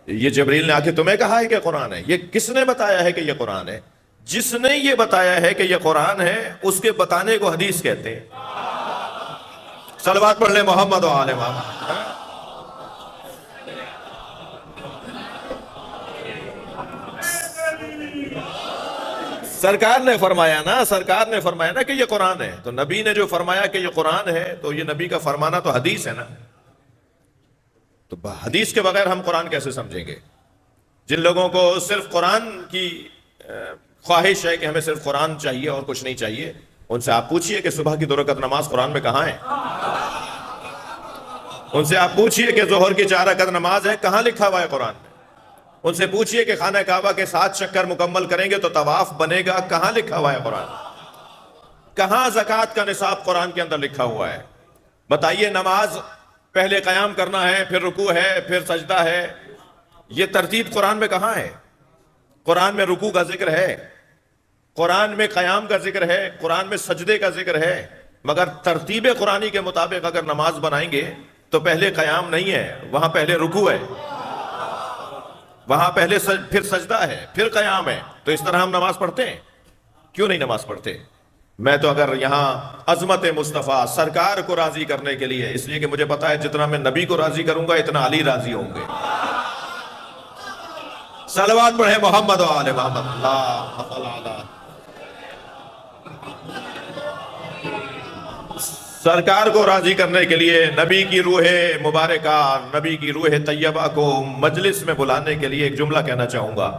یہ جبریل نے آ کے تمہیں کہا ہے کہ قرآن ہے؟ یہ کس نے بتایا ہے کہ یہ قرآن ہے؟ جس نے یہ بتایا ہے کہ یہ قرآن ہے اس کے بتانے کو حدیث کہتے ہیں۔ صلوات پڑھ لیں محمد و آل محمد۔ سرکار نے فرمایا نا کہ یہ قرآن ہے، تو نبی نے جو فرمایا کہ یہ قرآن ہے تو یہ نبی کا فرمانا تو حدیث ہے نا۔ تو حدیث کے بغیر ہم قرآن کیسے سمجھیں گے؟ جن لوگوں کو صرف قرآن کی خواہش ہے کہ ہمیں صرف قرآن چاہیے اور کچھ نہیں چاہیے، ان سے آپ پوچھئے کہ صبح کی 2 رکعت نماز قرآن میں کہاں ہے؟ ان سے آپ پوچھئے کہ ظہر کی 4 رکعت نماز ہے، کہاں لکھا ہوا ہے قرآن میں؟ ان سے پوچھئے کہ خانہ کعبہ کے 7 چکر مکمل کریں گے تو طواف بنے گا، کہاں لکھا ہوا ہے قرآن؟ کہاں زکوٰۃ کا نصاب قرآن کے اندر لکھا ہوا ہے؟ بتائیے، نماز پہلے قیام کرنا ہے، پھر رکوع ہے، پھر سجدہ ہے، یہ ترتیب قرآن میں کہاں ہے؟ قرآن میں رکوع کا ذکر ہے، قرآن میں قیام کا ذکر ہے، قرآن میں سجدے کا ذکر ہے، مگر ترتیب قرآنی کے مطابق اگر نماز بنائیں گے تو پہلے قیام نہیں ہے، وہاں پہلے رکوع ہے، وہاں پہلے پھر سجدہ ہے، پھر قیام ہے۔ تو اس طرح ہم نماز پڑھتے ہیں؟ کیوں نہیں نماز پڑھتے؟ میں تو اگر یہاں عظمت مصطفیٰ سرکار کو راضی کرنے کے لیے، اس لیے کہ مجھے پتا ہے جتنا میں نبی کو راضی کروں گا اتنا علی راضی ہوں گے۔ صلوات پڑھیں محمد و آل محمد۔ اللہ تعالی سرکار کو راضی کرنے کے لیے نبی کی روح مبارکہ، نبی کی روح طیبہ کو مجلس میں بلانے کے لیے ایک جملہ کہنا چاہوں گا۔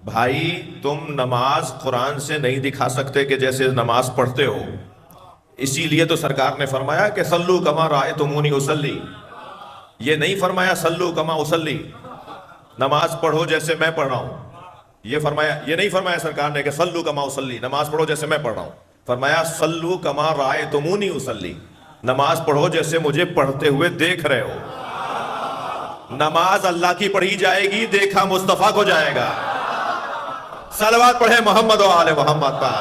بھائی، تم نماز قرآن سے نہیں دکھا سکتے کہ جیسے نماز پڑھتے ہو، اسی لیے تو سرکار نے فرمایا کہ صلو کما رأیتمونی اصلی۔ یہ نہیں فرمایا صلو کما اصلی، نماز پڑھو جیسے میں پڑھ رہا ہوں۔ یہ نہیں فرمایا سرکار نے کہ صلو کما اصلی، نماز پڑھو جیسے میں پڑھ رہا ہوں۔ فرمایا صلو کما رأیتمونی اصلی، نماز پڑھو جیسے مجھے پڑھتے ہوئے دیکھ رہے ہو۔ نماز اللہ کی پڑھی جائے گی، دیکھا مصطفیٰ کو جائے گا۔ صلوات پڑھیں محمد و آل محمد پر۔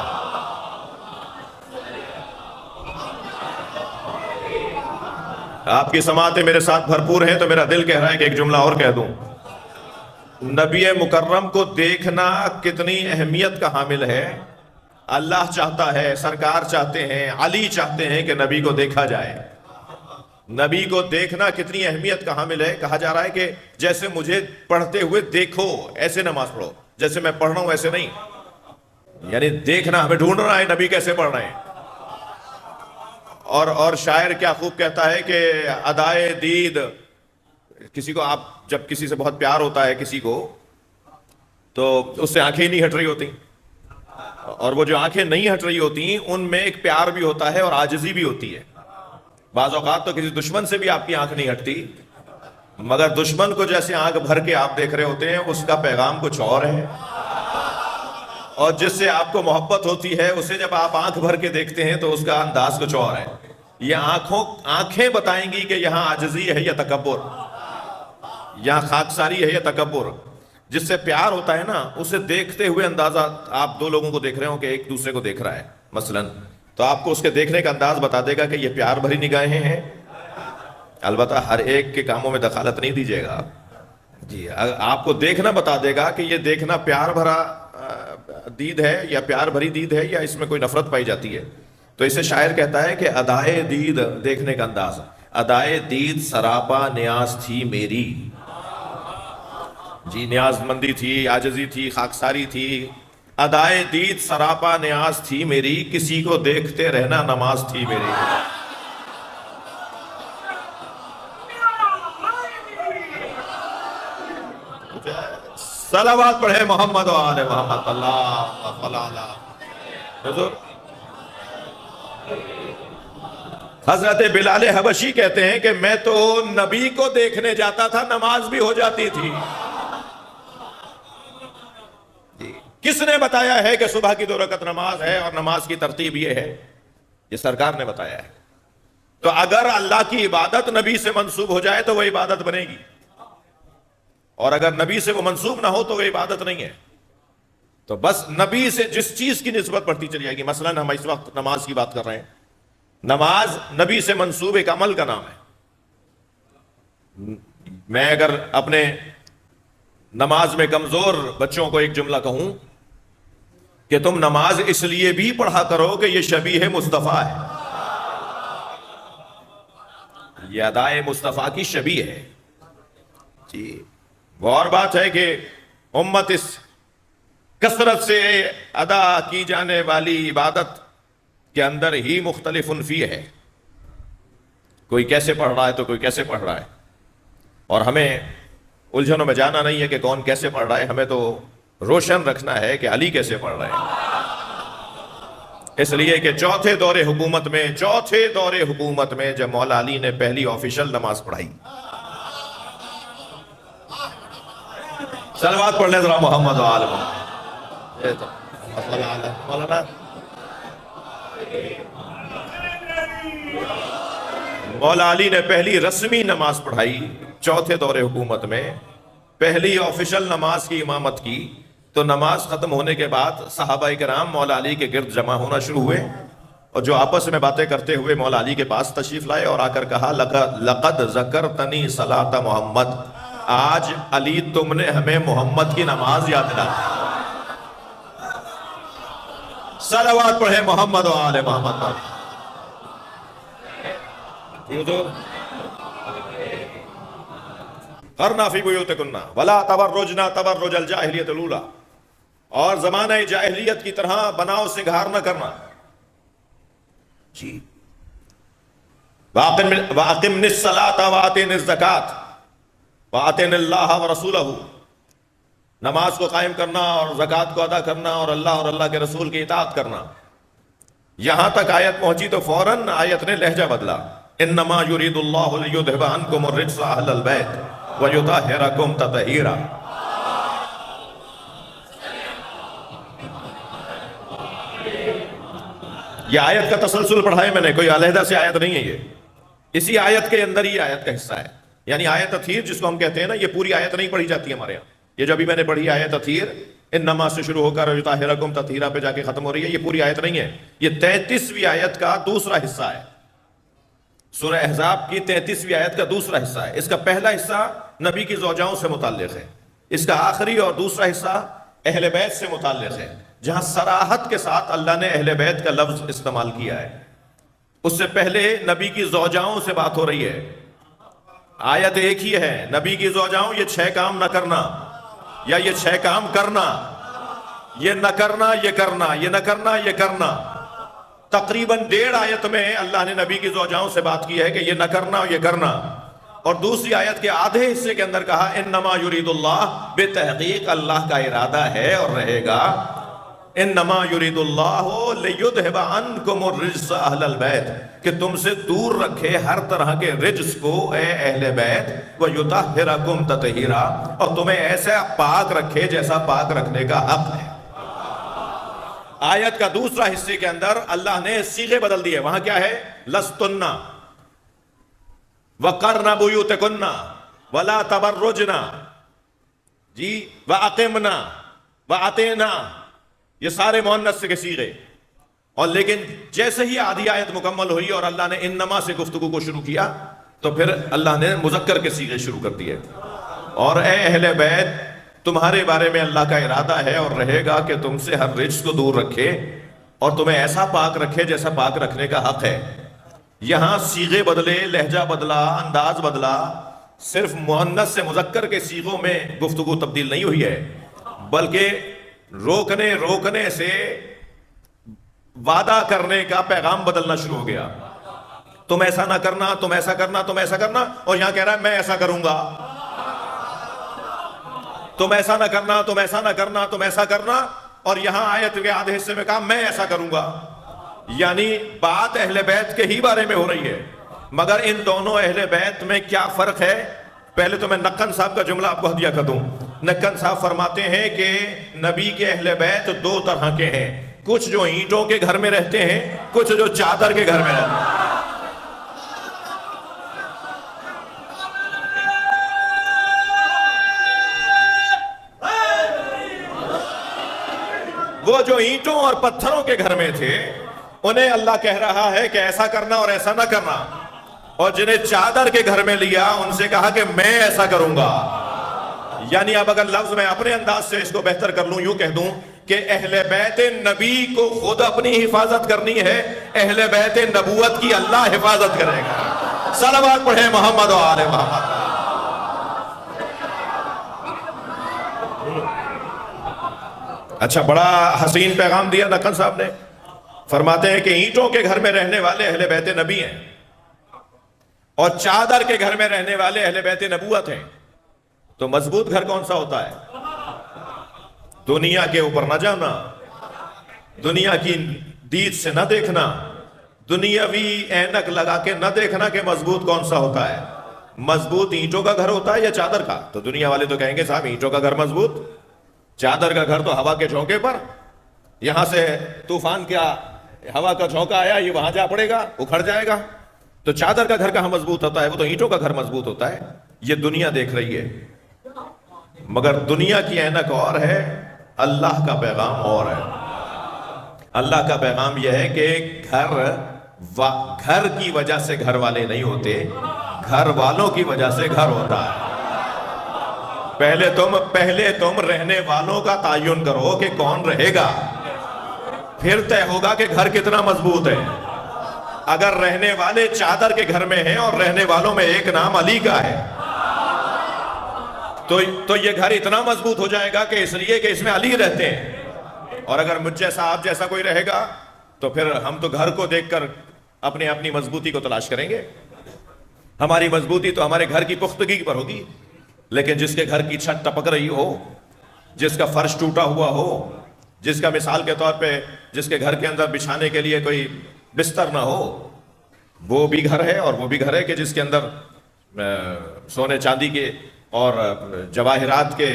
آپ کی سماعتیں میرے ساتھ بھرپور ہیں تو میرا دل کہہ رہا ہے کہ ایک جملہ اور کہہ دوں۔ نبی مکرم کو دیکھنا کتنی اہمیت کا حامل ہے۔ اللہ چاہتا ہے، سرکار چاہتے ہیں، علی چاہتے ہیں کہ نبی کو دیکھا جائے۔ نبی کو دیکھنا کتنی اہمیت کا حامل ہے۔ کہا جا رہا ہے کہ جیسے مجھے پڑھتے ہوئے دیکھو، ایسے نماز پڑھو، جیسے میں پڑھ رہا ہوں ایسے نہیں۔ یعنی دیکھنا، ہمیں ڈھونڈنا ہے نبی کیسے پڑھ رہے ہیں۔ اور شاعر کیا خوب کہتا ہے کہ ادائے دید، کسی کو آپ جب کسی سے بہت پیار ہوتا ہے کسی کو، تو اس سے آنکھیں نہیں ہٹ رہی ہوتی، اور وہ جو آنکھیں نہیں ہٹ رہی ہوتی ان میں ایک پیار بھی ہوتا ہے اور عاجزی بھی ہوتی ہے۔ بعض اوقات تو کسی دشمن سے بھی آپ کی آنکھ نہیں ہٹتی، مگر دشمن کو جیسے آنکھ بھر کے آپ دیکھ رہے ہوتے ہیں اس کا پیغام کچھ اور ہے، اور جس سے آپ کو محبت ہوتی ہے اسے جب آپ آنکھ بھر کے دیکھتے ہیں تو اس کا انداز کچھ اور ہے۔ یہ آنکھیں بتائیں گی کہ یہاں عاجزی ہے یا تکبر، یہاں خاکساری ہے یا تکبر۔ جس سے پیار ہوتا ہے نا، اسے دیکھتے ہوئے اندازہ، آپ 2 لوگوں کو دیکھ رہے ہوں کہ ایک دوسرے کو دیکھ رہا ہے مثلاً، تو آپ کو اس کے دیکھنے کا انداز بتا دے گا کہ یہ پیار بھری نگاہیں ہیں۔ البتہ ہر ایک کے کاموں میں دخالت نہیں دیجیے گا جی، آپ کو دیکھنا بتا دے گا کہ یہ دیکھنا پیار بھرا دید ہے یا پیار بھری دید ہے یا اس میں کوئی نفرت پائی جاتی ہے۔ تو اسے شاعر کہتا ہے کہ ادائے دید، دیکھنے کا انداز، ادائے دید سراپا نیاز تھی میری۔ جی، نیاز مندی تھی، عاجزی تھی، خاکساری تھی۔ ادائے دید سراپا نیاز تھی میری، کسی کو دیکھتے رہنا نماز تھی میری۔ صلوات پڑھے محمد و آل محمد۔ اللہ حضور حضرت بلال حبشی کہتے ہیں کہ میں تو نبی کو دیکھنے جاتا تھا، نماز بھی ہو جاتی تھی۔ کس نے بتایا ہے کہ صبح کی 2 رکعت نماز ہے اور نماز کی ترتیب یہ ہے؟ یہ سرکار نے بتایا ہے۔ تو اگر اللہ کی عبادت نبی سے منسوب ہو جائے تو وہ عبادت بنے گی، اور اگر نبی سے وہ منسوب نہ ہو تو وہ عبادت نہیں ہے۔ تو بس نبی سے جس چیز کی نسبت بڑھتی چلی جائے گی۔ مثلا ہم اس وقت نماز کی بات کر رہے ہیں، نماز نبی سے منسوب ایک عمل کا نام ہے۔ میں اگر اپنے نماز میں کمزور بچوں کو ایک جملہ کہوں کہ تم نماز اس لیے بھی پڑھا کرو کہ یہ شبیہ مصطفیٰ ہے، یہ ادائے مصطفیٰ کی شبیہ ہے جی۔ وہ اور بات ہے کہ امت اس کثرت سے ادا کی جانے والی عبادت کے اندر ہی مختلف فی ہے، کوئی کیسے پڑھ رہا ہے تو کوئی کیسے پڑھ رہا ہے، اور ہمیں الجھنوں میں جانا نہیں ہے کہ کون کیسے پڑھ رہا ہے، ہمیں تو روشن رکھنا ہے کہ علی کیسے پڑھ رہے ہیں۔ اس لیے کہ چوتھے دور حکومت میں جب مولا علی نے پہلی آفیشل نماز پڑھائی، صلوات پڑھ لیں ذرا محمد و آل محمد۔ مولانا مولا علی نے پہلی رسمی نماز پڑھائی چوتھے دور حکومت میں، پہلی آفیشل نماز کی امامت کی، تو نماز ختم ہونے کے بعد صحابہ کرام مولا علی کے گرد جمع ہونا شروع ہوئے، اور جو آپس میں باتیں کرتے ہوئے مولا علی کے پاس تشریف لائے اور آ کر کہا لقد ذکرتنی صلاۃ محمد، آج علی تم نے ہمیں محمد کی نماز یاد دلائی۔ صلوات پڑھے محمد و آل محمد۔ قرنا فی بیوتکن ولا تبرجنا تبرج الجاہلیت الاولی، اور زمانہ جاہلیت کی طرح بناؤ سنگھار نہ کرنا جی۔ وَأَقِمْنِ الصَّلَاةَ وَآتِنِ الزَّكَاةَ وَآتِنِ اللَّهَ وَرَسُولَهُ، نماز کو قائم کرنا اور زکوٰۃ کو ادا کرنا اور اللہ کے رسول کی اطاعت کرنا۔ یہاں تک آیت پہنچی تو فوراً آیت نے لہجہ بدلا، انما یرید اللہ لیذھب عنکم الرجس اہل البیت ویطہرکم تطہیرا۔ یہ آیت کا تسلسل پڑھا ہے میں نے، کوئی علیحدہ سے آیت نہیں ہے، یہ اسی آیت کے اندر ہی آیت کا حصہ ہے۔ یعنی آیت تطہیر جس کو ہم کہتے ہیں نا، یہ پوری آیت نہیں پڑھی جاتی ہمارے یہاں، یہ جو ابھی میں نے پڑھی آیت تطہیر انما سے شروع ہو کر یطہرکم تطہیرا پہ جا کے ختم ہو رہی ہے، یہ پوری آیت نہیں ہے، یہ 33ویں آیت کا دوسرا حصہ ہے، سورہ احزاب کی 33ویں آیت کا دوسرا حصہ ہے۔ اس کا پہلا حصہ نبی کی زوجاؤں سے متعلق ہے، اس کا آخری اور دوسرا حصہ اہل بیت سے متعلق ہے، جہاں صراحت کے ساتھ اللہ نے اہل بیت کا لفظ استعمال کیا ہے۔ اس سے پہلے نبی کی زوجاؤں سے بات ہو رہی ہے، آیت ایک ہی ہے، نبی کی زوجاؤں یہ 6 کام نہ کرنا، یا یہ 6 کام کرنا، یہ نہ کرنا یہ کرنا، یہ نہ کرنا یہ کرنا۔ تقریباً 1.5 آیت میں اللہ نے نبی کی زوجاؤں سے بات کی ہے کہ یہ نہ کرنا یہ کرنا، اور دوسری آیت کے آدھے حصے کے اندر کہا انما یرید اللہ، بے تحقیق اللہ کا ارادہ ہے اور رہے گا، انما یرید اللہ لیذھب عنکم الرجس اہل البیت، کہ تم سے دور رکھے ہر طرح کے رجس کو اے اہل بیت، ویطہرکم تطہیرا، اور تمہیں ایسا پاک رکھے جیسا پاک رکھنے کا حق ہے۔ آیت کا دوسرا حصے کے اندر اللہ نے صیغے بدل دیے، وہاں کیا ہے؟ لستن وقرن بیوتکن ولا تبرجن جی، واقمنا واتینا، یہ سارے مؤنث کے صیغے، اور لیکن جیسے ہی آدھی آیت مکمل ہوئی اور اللہ نے انما سے گفتگو کو شروع کیا تو پھر اللہ نے مذکر کے صیغے شروع کر دیے، اور اے اہل بیت تمہارے بارے میں اللہ کا ارادہ ہے اور رہے گا کہ تم سے ہر رجس کو دور رکھے اور تمہیں ایسا پاک رکھے جیسا پاک رکھنے کا حق ہے۔ یہاں صیغے بدلے، لہجہ بدلا، انداز بدلا، صرف مؤنث سے مذکر کے صیغوں میں گفتگو تبدیل نہیں ہوئی ہے، بلکہ روکنے سے وعدہ کرنے کا پیغام بدلنا شروع ہو گیا۔ تم ایسا نہ کرنا، تم ایسا کرنا، تم ایسا کرنا، اور یہاں کہہ رہا ہے میں ایسا کروں گا۔ تم ایسا نہ کرنا، تم ایسا نہ کرنا، تم ایسا کرنا، اور یہاں آیت کے آدھے حصے میں کہا میں ایسا کروں گا، یعنی بات اہل بیت کے ہی بارے میں ہو رہی ہے۔ مگر ان دونوں اہل بیت میں کیا فرق ہے؟ پہلے تو میں نقن صاحب کا جملہ آپ کو ہدیہ کر دوں۔ نقن صاحب فرماتے ہیں کہ نبی کے اہل بیت 2 طرح کے ہیں، کچھ جو اینٹوں کے گھر میں رہتے ہیں، کچھ جو چادر کے گھر میں رہتے ہیں۔ وہ جو اینٹوں اور پتھروں کے گھر میں تھے انہیں اللہ کہہ رہا ہے کہ ایسا کرنا اور ایسا نہ کرنا، اور جنہیں چادر کے گھر میں لیا ان سے کہا کہ میں ایسا کروں گا۔ یعنی اب اگر لفظ میں اپنے انداز سے اس کو بہتر کر لوں، یوں کہہ دوں کہ اہل بیت نبی کو خود اپنی حفاظت کرنی ہے، اہل بیت نبوت کی اللہ حفاظت کرے گا۔ صلوات پڑھیں محمد و آل محمد۔ اچھا، بڑا حسین پیغام دیا نقل صاحب نے۔ فرماتے ہیں کہ اینٹوں کے گھر میں رہنے والے اہل بیت نبی ہیں اور چادر کے گھر میں رہنے والے اہل بیت نبوت ہیں۔ تو مضبوط گھر کون سا ہوتا ہے؟ دنیا کے اوپر نہ جانا، دنیا کی دید سے نہ دیکھنا، دنیاوی اینک لگا کے نہ دیکھنا کہ مضبوط کون سا ہوتا ہے۔ مضبوط اینٹوں کا گھر ہوتا ہے یا چادر کا؟ تو دنیا والے تو کہیں گے صاحب اینٹوں کا گھر مضبوط، چادر کا گھر تو ہوا کے جھونکے پر، یہاں سے طوفان کیا ہوا کا جھونکا آیا، یہ وہاں جا پڑے گا، اکھڑ جائے گا۔ تو چادر کا گھر کہاں مضبوط ہوتا ہے؟ وہ تو اینٹوں کا گھر مضبوط ہوتا ہے۔ یہ دنیا دیکھ رہی ہے، مگر دنیا کی اینک اور ہے، اللہ کا پیغام اور ہے۔ اللہ کا پیغام یہ ہے کہ گھر کی وجہ سے گھر والے نہیں ہوتے، گھر والوں کی وجہ سے گھر ہوتا ہے۔ پہلے تم رہنے والوں کا تعین کرو کہ کون رہے گا، پھر طے ہوگا کہ گھر کتنا مضبوط ہے۔ اگر رہنے والے چادر کے گھر میں ہیں اور رہنے والوں میں ایک نام علی کا ہے تو یہ گھر اتنا مضبوط ہو جائے گا کہ اس لیے کہ اس میں علی رہتے ہیں۔ اور اگر مجھ جیسا آپ جیسا کوئی رہے گا تو پھر ہم تو گھر کو دیکھ کر اپنی مضبوطی کو تلاش کریں گے۔ ہماری مضبوطی تو ہمارے گھر کی پختگی پر ہوگی، لیکن جس کے گھر کی چھت ٹپک رہی ہو، جس کا فرش ٹوٹا ہوا ہو، جس کا مثال کے طور پہ جس کے گھر کے اندر بچھانے کے لیے کوئی بستر نہ ہو، وہ بھی گھر ہے۔ اور وہ بھی گھر ہے کہ جس کے اندر سونے چاندی کے اور جواہرات کے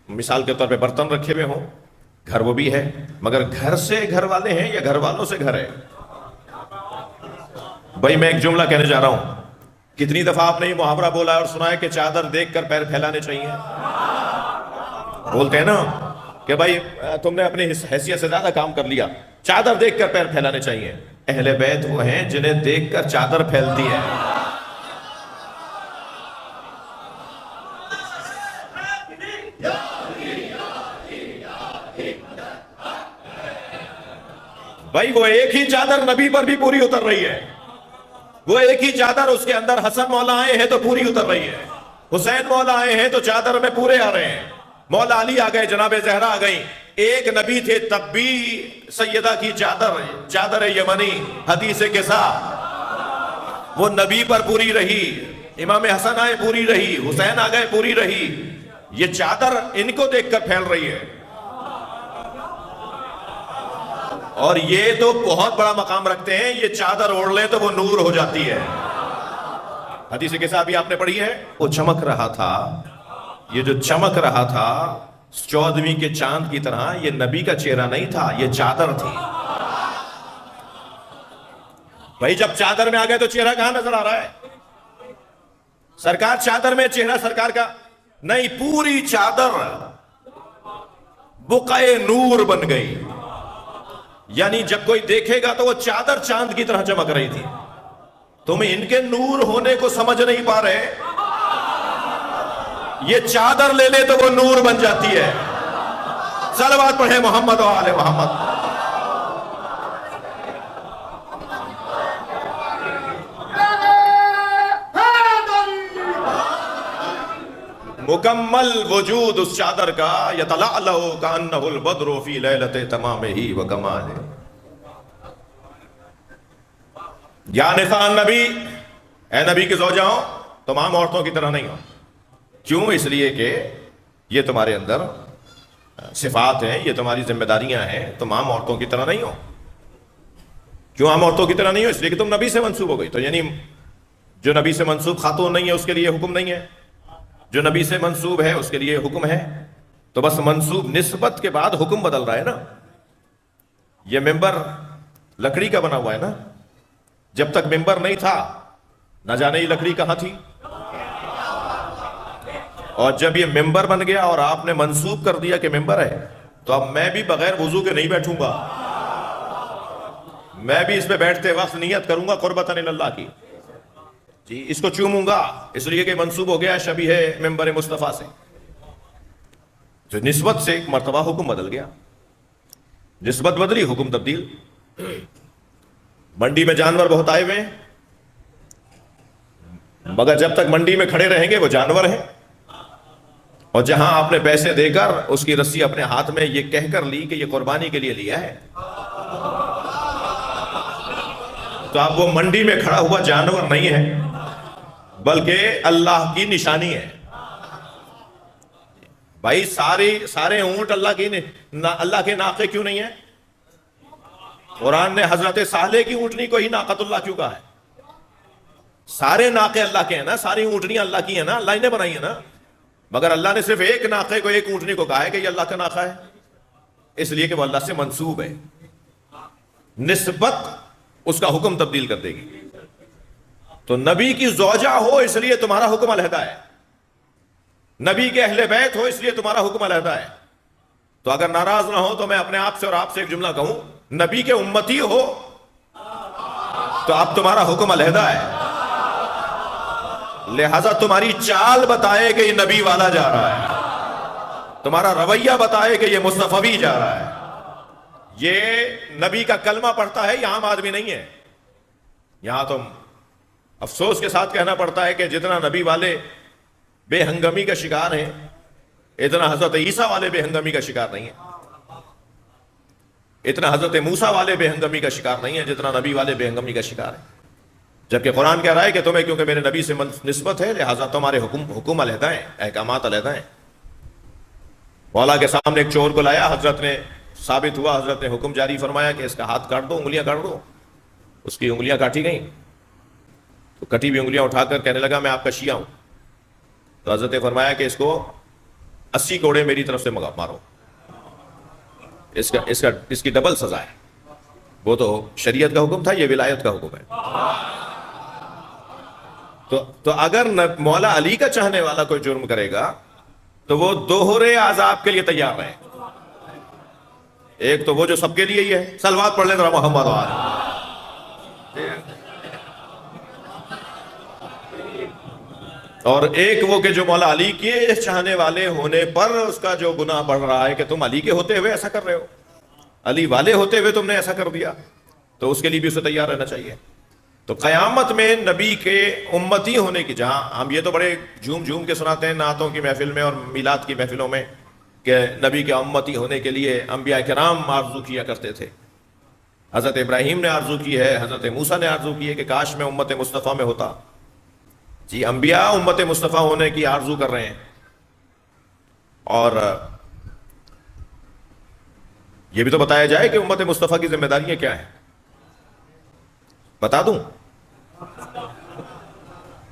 مثال کے طور پہ برتن رکھے ہوئے ہوں، گھر وہ بھی ہے۔ مگر گھر سے گھر والے ہیں یا گھر والوں سے گھر ہے؟ بھائی میں ایک جملہ کہنے جا رہا ہوں، کتنی دفعہ آپ نے یہ محاورہ بولا ہے اور سنا ہے کہ چادر دیکھ کر پیر پھیلانے چاہیے؟ بولتے ہیں نا کہ بھائی تم نے اپنی حیثیت سے زیادہ کام کر لیا، چادر دیکھ کر پیر پھیلانے چاہیے۔ اہل بیت وہ ہیں جنہیں دیکھ کر چادر پھیلتی ہے۔ بھائی وہ ایک ہی چادر نبی پر بھی پوری اتر رہی ہے، وہ ایک ہی چادر اس کے اندر حسن مولا آئے ہیں تو پوری اتر رہی ہے، حسین مولا آئے ہیں تو چادر میں پورے آ رہے ہیں، مولا علی آ گئے، جناب زہرا آ گئی۔ ایک نبی تھے تب بھی سیدہ کی چادر یمنی حدیث قصہ وہ نبی پر پوری رہی، امام حسن آئے پوری رہی، حسین آ گئے پوری رہی۔ یہ چادر ان کو دیکھ کر پھیل رہی ہے، اور یہ تو بہت بڑا مقام رکھتے ہیں، یہ چادر اوڑھ لیں تو وہ نور ہو جاتی ہے۔ حدیث قصہ بھی آپ نے پڑھی ہے، وہ چمک رہا تھا، یہ جو چمک رہا تھا 14ویں کے چاند کی طرح، یہ نبی کا چہرہ نہیں تھا، یہ چادر تھی۔ بھائی جب چادر میں آ گئے تو چہرہ کہاں نظر آ رہا ہے؟ سرکار چادر میں، چہرہ سرکار کا نہیں، پوری چادر بقعے نور بن گئی۔ یعنی جب کوئی دیکھے گا تو وہ چادر چاند کی طرح چمک رہی تھی۔ تم ان کے نور ہونے کو سمجھ نہیں پا رہے، یہ چادر لے لے تو وہ نور بن جاتی ہے۔ صلوات پڑھیں محمد و آل محمد۔ مکمل وجود اس چادر کا، یتلألأ کأنہ البدر فی لیلۃ تمامہ و کمالہ۔ یا نساء النبی، اے نبی کی زوجاؤں، تمام عورتوں کی طرح نہیں ہو۔ کیوں؟ اس لیے کہ یہ تمہارے اندر صفات ہیں، یہ تمہاری ذمہ داریاں ہیں، تمام عورتوں کی طرح نہیں ہو۔ کیوں عام عورتوں کی طرح نہیں ہو؟ اس لیے کہ تم نبی سے منسوب ہو گئی۔ تو یعنی جو نبی سے منسوب خاتون نہیں ہے اس کے لیے حکم نہیں ہے، جو نبی سے منسوب ہے اس کے لیے حکم ہے۔ تو بس منسوب نسبت کے بعد حکم بدل رہا ہے نا۔ یہ ممبر لکڑی کا بنا ہوا ہے نا، جب تک ممبر نہیں تھا نہ جانے یہ لکڑی کہاں تھی، اور جب یہ ممبر بن گیا اور آپ نے منسوب کر دیا کہ ممبر ہے، تو اب میں بھی بغیر وضو کے نہیں بیٹھوں گا، میں بھی اس پہ بیٹھتے وقت نیت کروں گا قربتاً اللہ کی، جی اس کو چوموں گا، اس لیے کہ منسوب ہو گیا شبیہ ممبر مصطفیٰ سے۔ تو نسبت سے ایک مرتبہ حکم بدل گیا، نسبت بدلی، حکم تبدیل۔ منڈی میں جانور بہت آئے ہوئے ہیں، مگر جب تک منڈی میں کھڑے رہیں گے وہ جانور ہیں، اور جہاں آپ نے پیسے دے کر اس کی رسی اپنے ہاتھ میں یہ کہہ کر لی کہ یہ قربانی کے لیے لیا ہے، تو اب وہ منڈی میں کھڑا ہوا جانور نہیں ہے بلکہ اللہ کی نشانی ہے۔ بھائی سارے اونٹ اللہ کے ناقے کیوں نہیں ہیں؟ قرآن نے حضرت صالح کی اونٹنی کو ہی ناقۃ اللہ کیوں کہا ہے؟ سارے ناقے اللہ کے ہیں نا، ساری اونٹنیاں اللہ کی ہیں نا، اللہ نے بنائی ہیں نا، مگر اللہ نے صرف ایک ناقے کو، ایک اونٹنی کو کہا ہے کہ یہ اللہ کا ناقہ ہے، اس لیے کہ وہ اللہ سے منسوب ہے۔ نسبت اس کا حکم تبدیل کر دے گی۔ تو نبی کی زوجہ ہو اس لیے تمہارا حکم علیحدہ ہے، نبی کے اہل بیت ہو اس لیے تمہارا حکم علیحدہ ہے۔ تو اگر ناراض نہ ہو تو میں اپنے آپ سے اور آپ سے ایک جملہ کہوں، نبی کے امتی ہو تو اب تمہارا حکم علیحدہ ہے، لہذا تمہاری چال بتائے کہ یہ نبی والا جا رہا ہے، تمہارا رویہ بتائے کہ یہ مصطفی جا رہا ہے۔ یہ نبی کا کلمہ پڑھتا ہے، یہ عام آدمی نہیں ہے۔ یہاں تو افسوس کے ساتھ کہنا پڑتا ہے کہ جتنا نبی والے بے ہنگمی کا شکار ہیں، اتنا حضرت عیسیٰ والے بے ہنگمی کا شکار نہیں ہیں، اتنا حضرت موسیٰ والے بے ہنگمی کا شکار نہیں ہے جتنا نبی والے بے ہنگمی کا شکار ہے۔ جبکہ قرآن کہہ رہا ہے کہ تمہیں کیونکہ میرے نبی سے نسبت ہے لہٰذا تمہارے حکم علیحدہ ہیں، احکامات علیحدہ ہیں۔ مولا کے سامنے ایک چور کو لایا، حضرت نے ثابت ہوا، حضرت نے حکم جاری فرمایا کہ اس کا ہاتھ کاٹ دو، انگلیاں کاٹ دو۔ اس کی انگلیاں کاٹی گئیں تو کٹی ہوئی انگلیاں اٹھا کر کہنے لگا میں آپ کا شیعہ ہوں۔ تو حضرت نے فرمایا کہ اس کو 80 کوڑے میری طرف سے مارو، اس کی ڈبل سزا ہے۔ وہ تو شریعت کا حکم تھا، یہ ولایت کا حکم ہے۔ تو اگر مولا علی کا چاہنے والا کوئی جرم کرے گا تو وہ دوہرے عذاب کے لیے تیار رہے۔ ایک تو وہ جو سب کے لیے ہی ہے، صلوات پڑھ لیں ذرا محمد اور ایک وہ کہ جو مولا علی کے چاہنے والے ہونے پر اس کا جو گناہ بڑھ رہا ہے کہ تم علی کے ہوتے ہوئے ایسا کر رہے ہو، علی والے ہوتے ہوئے تم نے ایسا کر دیا، تو اس کے لیے بھی اسے تیار رہنا چاہیے۔ تو قیامت میں نبی کے امتی ہونے کی، جہاں ہم یہ تو بڑے جھوم کے سناتے ہیں نعتوں کی محفل میں اور میلاد کی محفلوں میں کہ نبی کے امتی ہونے کے لیے انبیاء کرام آرزو کیا کرتے تھے، حضرت ابراہیم نے آرزو کی ہے، حضرت موسیٰ نے آرزو کی ہے کہ کاش میں امت مصطفیٰ میں ہوتا۔ جی انبیاء امت مصطفیٰ ہونے کی آرزو کر رہے ہیں، اور یہ بھی تو بتایا جائے کہ امت مصطفیٰ کی ذمہ داریاں کیا ہیں، بتا دوں؟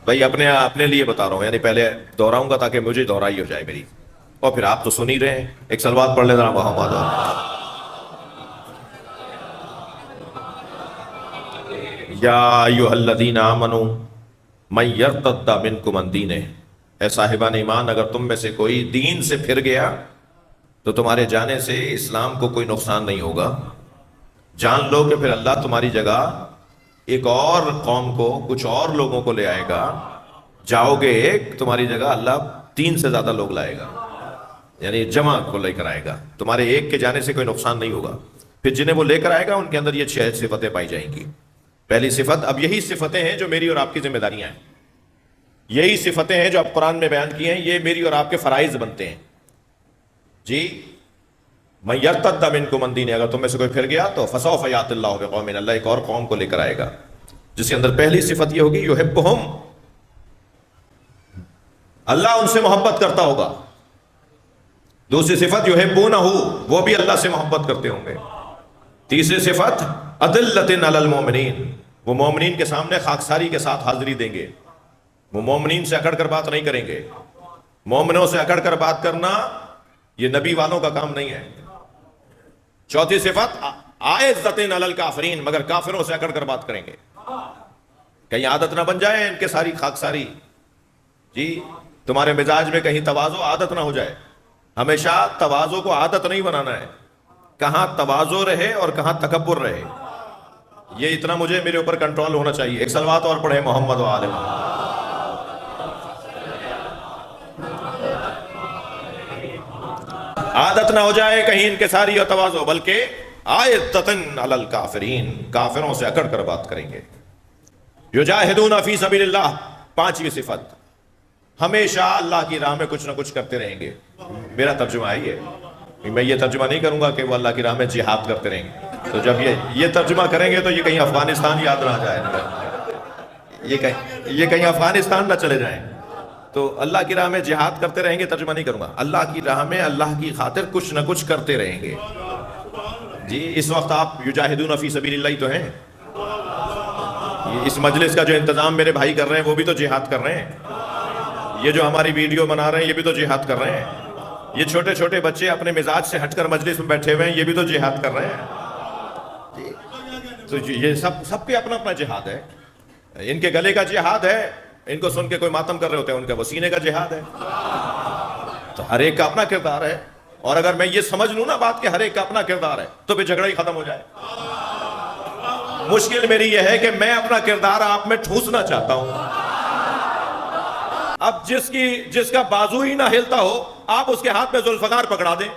بھائی اپنے لیے بتا رہا ہوں، یعنی پہلے دہراؤں گا تاکہ مجھے دہرائی ہو جائے میری، اور پھر آپ تو سن ہی رہے ہیں۔ ایک صلوات پڑھ لیں ذرا محمد۔ یا ایھا الذین آمنوا من یرتد منکم عن دینہ، اے صاحبان ایمان اگر تم میں سے کوئی دین سے پھر گیا تو تمہارے جانے سے اسلام کو کوئی نقصان نہیں ہوگا، جان لو کہ پھر اللہ تمہاری جگہ ایک اور قوم کو، کچھ اور لوگوں کو لے آئے گا، جاؤ گے ایک، تمہاری جگہ اللہ 3 سے زیادہ لوگ لائے گا، یعنی جمع کو لے کر آئے گا، تمہارے ایک کے جانے سے کوئی نقصان نہیں ہوگا۔ پھر جنہیں وہ لے کر آئے گا ان کے اندر یہ 6 صفتیں پائی جائیں گی۔ پہلی صفت، اب یہی صفتیں ہیں جو میری اور آپ کی ذمہ داریاں ہیں، یہی صفتیں ہیں جو اب قرآن میں بیان کی ہیں، یہ میری اور آپ کے فرائض بنتے ہیں۔ جی من یرتد منکم عن دینہ، اگر تم میں سے کوئی پھر گیا تو فسوف یأتی اللہ بقوم، اللہ ایک اور قوم کو لے کر آئے گا جس کے اندر پہلی صفت یہ ہوگی یحبہم، اللہ ان سے محبت کرتا ہوگا۔ دوسری صفت یحبونہ، وہ بھی اللہ سے محبت کرتے ہوں گے۔ تیسری صفت اذلۃ علی المؤمنین، وہ مومنین کے سامنے خاکساری کے ساتھ حاضری دیں گے، وہ مومنین سے اکڑ کر بات نہیں کریں گے۔ مومنوں سے اکڑ کر بات کرنا یہ نبی والوں کا کام نہیں ہے۔ چوتھی صفت اعزۃ علی الکافرین، مگر کافروں سے اکڑ کر بات کریں گے، کہیں عادت نہ بن جائے ان کے ساری خاکساری، جی تمہارے مزاج میں کہیں تواضع عادت نہ ہو جائے۔ ہمیشہ تواضع کو عادت نہیں بنانا ہے، کہاں تواضع رہے اور کہاں تکبر رہے، یہ اتنا مجھے میرے اوپر کنٹرول ہونا چاہیے۔ ایک صلوات اور پڑھے محمد و آل محمد۔ عادت نہ ہو جائے کہیں انکساری اور تواضع، بلکہ آیتن علی الکافرین، کافروں سے اکڑ کر بات کریں گے۔ یجاہدون فی سبیل اللہ، پانچویں صفت، ہمیشہ اللہ کی راہ میں کچھ نہ کچھ کرتے رہیں گے۔ میرا ترجمہ ہے یہ، میں یہ ترجمہ نہیں کروں گا کہ وہ اللہ کی راہ میں جہاد کرتے رہیں گے، تو جب یہ ترجمہ کریں گے تو یہ کہیں افغانستان یاد نہ آ جائے، یہ کہیں افغانستان نہ چلے جائیں۔ تو اللہ کی راہ میں جہاد کرتے رہیں گے ترجمہ نہیں کروں گا، اللہ کی راہ میں اللہ کی خاطر کچھ نہ کچھ کرتے رہیں گے۔ جی اس وقت آپ یجاہدون فی سبیل اللہ تو ہیں، اس مجلس کا جو انتظام میرے بھائی کر رہے ہیں وہ بھی تو جہاد کر رہے ہیں، یہ جو ہماری ویڈیو بنا رہے ہیں یہ بھی تو جہاد کر رہے ہیں، یہ چھوٹے چھوٹے بچے اپنے مزاج سے ہٹ کر مجلس میں بیٹھے ہوئے ہیں، یہ بھی تو جہاد کر رہے ہیں۔ تو یہ سب کے اپنا اپنا جہاد ہے، ان کے گلے کا جہاد ہے، ان کو سن کے کوئی ماتم کر رہے ہوتے ہیں، ان کا وہ سینے کا جہاد ہے۔ تو ہر ایک کا اپنا کردار ہے، اور اگر میں یہ سمجھ لوں نا بات کہ ہر ایک کا اپنا کردار ہے تو پھر جھگڑا ہی ختم ہو جائے۔ مشکل میری یہ ہے کہ میں اپنا کردار آپ میں ٹھوسنا چاہتا ہوں، اب جس کا بازو ہی نہ ہلتا ہو آپ اس کے ہاتھ میں ذوالفقار پکڑا دیں۔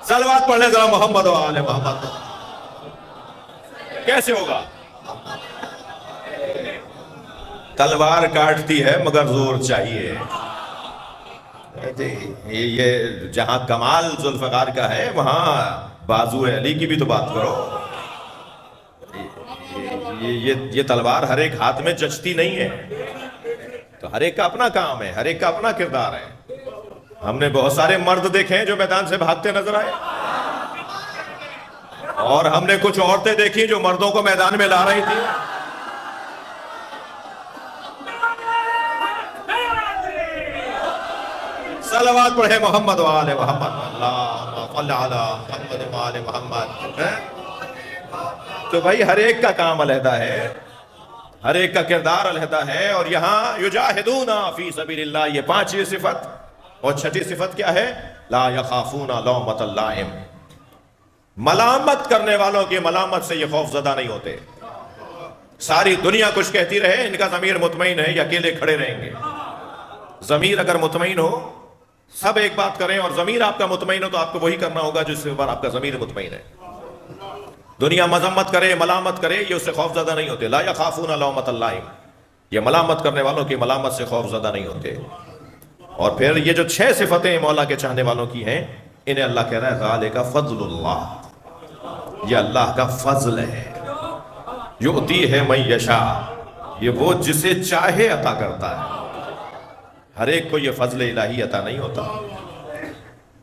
صلوات پڑھ لیں ذرا محمد و آل محمد، کیسے ہوگا؟ تلوار کاٹتی ہے مگر زور چاہیے۔ یہ جہاں کمال ذوالفقار کا ہے وہاں بازو علی کی بھی تو بات کرو۔ یہ تلوار ہر ایک ہاتھ میں جچتی نہیں ہے، تو ہر ایک کا اپنا کام ہے، ہر ایک کا اپنا کردار ہے۔ ہم نے بہت سارے مرد دیکھے ہیں جو میدان سے بھاگتے نظر آئے، اور ہم نے کچھ عورتیں دیکھی جو مردوں کو میدان میں لا رہی تھی۔ صلوات پڑھے محمد و آل محمد، اللہم صل علی محمد و آل محمد۔ تو بھائی ہر ایک کا کام علیحدہ ہے، ہر ایک کا کردار علیحدہ ہے، اور یہاں یجاہدون فی سبیل اللہ، یہ پانچویں صفت۔ اور چھٹی صفت کیا ہے؟ لا یخافون لومۃ لائم، ملامت کرنے والوں کی ملامت سے یہ خوف زدہ نہیں ہوتے۔ ساری دنیا کچھ کہتی رہے، ان کا ضمیر مطمئن ہے، یہ اکیلے کھڑے رہیں گے۔ ضمیر اگر مطمئن ہو، سب ایک بات کریں اور ضمیر آپ کا مطمئن ہو تو آپ کو وہی کرنا ہوگا جس سے آپ کا ضمیر مطمئن ہے۔ دنیا مذمت کرے، ملامت کرے، یہ اس سے خوف زدہ نہیں ہوتے۔ لا یخافون لومۃ لائم، یہ ملامت کرنے والوں کی ملامت سے خوف زدہ نہیں ہوتے۔ اور پھر یہ جو 6 صفتیں مولا کے چاہنے والوں کی ہیں، انہیں اللہ کہہ رہا ہے ذالک فضل اللہ، یہ اللہ کا فضل ہے، یؤتی ہے من یشاء، یہ وہ جسے چاہے عطا کرتا ہے، ہر ایک کو یہ فضل الہی عطا نہیں ہوتا۔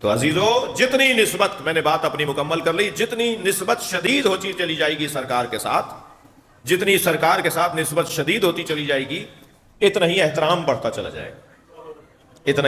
تو عزیزو، جتنی نسبت، میں نے بات اپنی مکمل کر لی، جتنی نسبت شدید ہوتی چلی جائے گی سرکار کے ساتھ، جتنی سرکار کے ساتھ نسبت شدید ہوتی چلی جائے گی، اتنا ہی احترام بڑھتا چلا جائے گا، اتنا